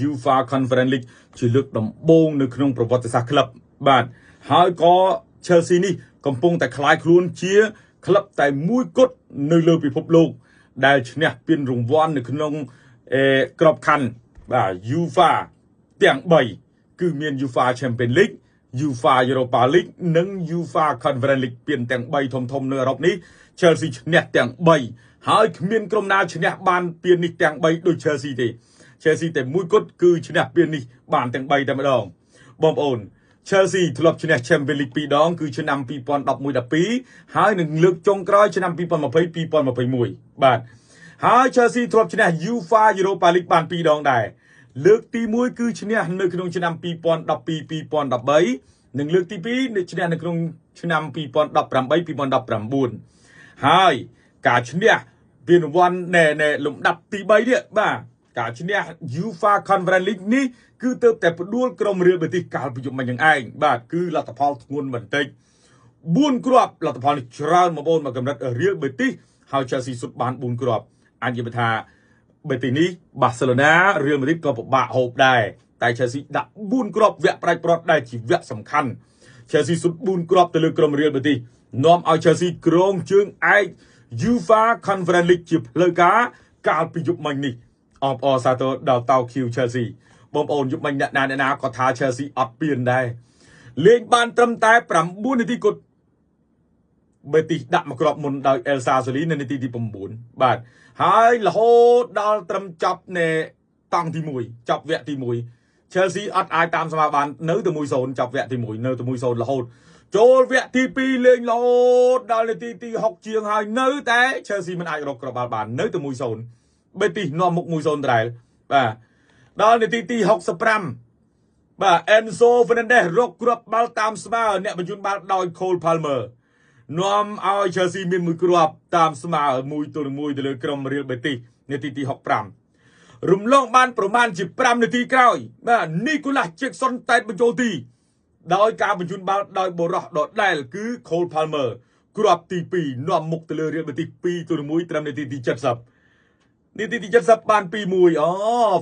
UEFA Conference League ជាលើកដំបូងនៅក្នុងប្រវត្តិសាស្ត្រក្លឹបបាទហើយក៏ Chelsea នេះកំពុងតែក្លាយខ្លួនជាក្លឹបតែមួយគត់នៅលើពិភពលោកដែលឈ្នះពានរង្វាន់នៅក្នុងក្របខ័ណ្ឌបាទ UEFA ទាំង3គឺមាន UEFA Champions League UEFA Europa League និង UEFA Conference League ពានទាំង3ធំនៅអឺរ៉ុបនេះ Chelsea ឈ្នះទាំង3ហើយគ្មានក្រុមណាឈ្នះបានពាននេះទាំង3ដូច Chelsea ទេ Chelsea តែមួយគត់គឺឈ្នះពាននេះបានទាំង3តែម្ដងបងប្អូន Chelsea ធ្លាប់ឈ្នះ Champions League 2 ដងគឺឆ្នាំ 2011-12 ហើយនឹងលើកចុងក្រោយឆ្នាំ 2020-2021 បាទហើយ Chelsea ធ្លាប់ឈ្នះ UEFA Europa League បាន2 ដងដែរលើកទី1គឺឈ្នះនៅក្នុងឆ្នាំ 2012-2013 និងលើកទី2ឈ្នះនៅក្នុងឆ្នាំ 2018-2019 ហើយការឈ្នះពានរង្វាន់នៅលំដាប់ទី3នេះបាទការឈ្នះ UEFA Conference League នេះគឺទៅតែផ្ដួលក្រុមរៀលបេទីសកាលពីយប់មិញនឹងឯងបាទគឺលទ្ធផលធ្ងន់បន្តិច4គ្រាប់លទ្ធផលនេះច្រើនបងប្អូនមកកម្រិតរៀលបេទីសហើយ Chelsea សុទ្ធបាន4គ្រាប់អាចនិយាយថាបេទីនេះ Barcelona រៀលម៉ាឌ្រីតក៏ពិបាកហូបដែរតែ Chelsea ដាក់4គ្រាប់វគ្គប្រាច់ប្រត់ដែលជាវគ្គសំខាន់ Chelsea សុទ្ធ4គ្រាប់ទៅលើក្រុមរៀលបេទីសនាំឲ្យ Chelsea ក្រងជើងឯក UEFA Conference League ជាផ្លូវការកាលពីយប់មិញនេះអបអរសាទរដល់តោ Q Chelsea បងប្អូនយប់មិញអ្នកណាក៏ថា Chelsea អត់ពានដែរលេងបានត្រឹមតែ9នាទីគត់បេទីសដាក់មកគ្រាប់មុនដោយ Elsa Soli នៅនាទីទី9បាទហើយរហូតដល់ត្រឹមចប់នៃតង់ទី1ចប់វគ្គទី1 Chelsea អត់អាចតាមស្មើបាននៅតែ 1-0 ចប់វគ្គទី1នៅតែ 1-0 រហូតចូលវគ្គទី2លេងរហូតដល់នាទីទី60ជាងហើយនៅតែ Chelsea មិនអាចរកគ្រាប់បាល់បាននៅតែ 1-0 បេទីសនាំមុខ 1-0 ដែរបាទដល់នាទីទី65បាទ Enzo Fernandez រកគ្រាប់បាល់តាមស្មើអ្នកបញ្ជូនបាល់ដោយ Cole Palmer នាំឲ្យ Chelsea មានមួយគ្រាប់តាមស្មើ1-1ទៅលើក្រុម Real Betis នាទីទី65រំលងបានប្រមាណជា5នាទីក្រោយបាទ Nicolas Jackson តែបញ្ចូលទីដោយការបញ្ជូនបាល់ដោយបរោះដដែលគឺ Cole Palmer គ្រាប់ទី2នាំមុខទៅលើ Real Betis 2-1ត្រឹមនាទីទី70នាទីទី70បាន 2-1 អូ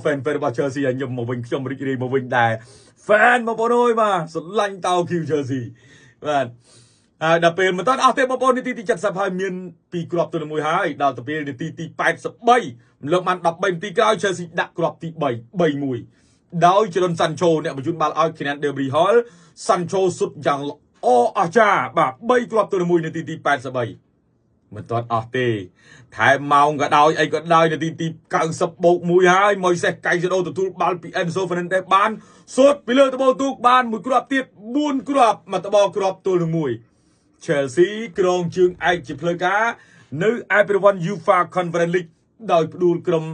fan របស់ Chelsea ឲ្យខ្ញុំមកវិញខ្ញុំរីករាយមកវិញដែរ fan បងប្អូនអើយបាទស្រឡាញ់តោ Q Chelsea បាទហើយដល់ពេលមិនទាន់អស់ទេបងប្អូននាទីទី70ហើយមាន2គ្រាប់ទៅ1ហើយដល់ទៅពេលនាទីទី83លើកបាន13នាទីក្រោយ Chelsea ដាក់គ្រាប់ទី3 3-1ដោយចលន Sancho អ្នកបញ្ជូនបាល់ឲ្យ Kylian Debry Hall Sancho សុទ្ធយ៉ាងល្អអស្ចារ្យបាទ3គ្រាប់ទៅ1នាទីទី83មិនទាន់អស់ទេថែមម៉ោងក៏ដោយអីក៏ដោយនាទីទី90+1ហើយ Moises Caicedo ទទួលបាល់ពី Enzo Fernandez បានសុទ្ធពីលើត្បូងទូកបានមួយគ្រាប់ទៀត4គ្រាប់មកត្បូងគ្រាប់ទល់នឹង1 Chelsea ក្រងជើងឯកជាផ្លូវការនៅឯប្រព័ន្ធ UEFA Conference League ដោយផ្ដួលក្រុម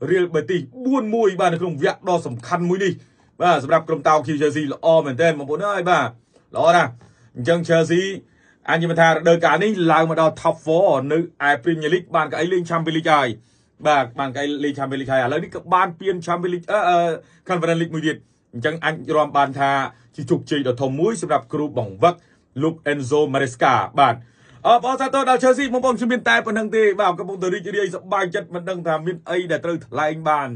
Real Betis 4-1បាទនៅក្នុងវគ្គដ៏សំខាន់មួយនេះបាទសម្រាប់ក្រុមតោ Q Chelsea ល្អមែនទែនបងប្អូនអើយបាទល្អណាស់អញ្ចឹង Chelsea អញនិយាយថារដូវកាលនេះឡើងមកដល់ Top 4នៅឯ Premier League បានកៅអីលេង Champions League ហើយបាទបានកៅអីលេង Champions League ហើយឥឡូវនេះក៏បានពាន Champions League Conference League មួយទៀតអញ្ចឹងអញរាំបានថាជាជោគជ័យដ៏ធំមួយសម្រាប់គ្រូបង្វឹកលោក Enzo Maresca បាទបងសាទរដល់ Chelsea បងប្អូនខ្ញុំមានតែប៉ុណ្្នឹងទេបាទកំពុងតែរីករាយសប្បាយចិត្តមិនដឹងថាមានអីដែលត្រូវថ្លែងបាន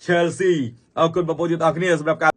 Chelsea អរគុណបងប្អូនទាំងអស់គ្នាសម្រាប់ការ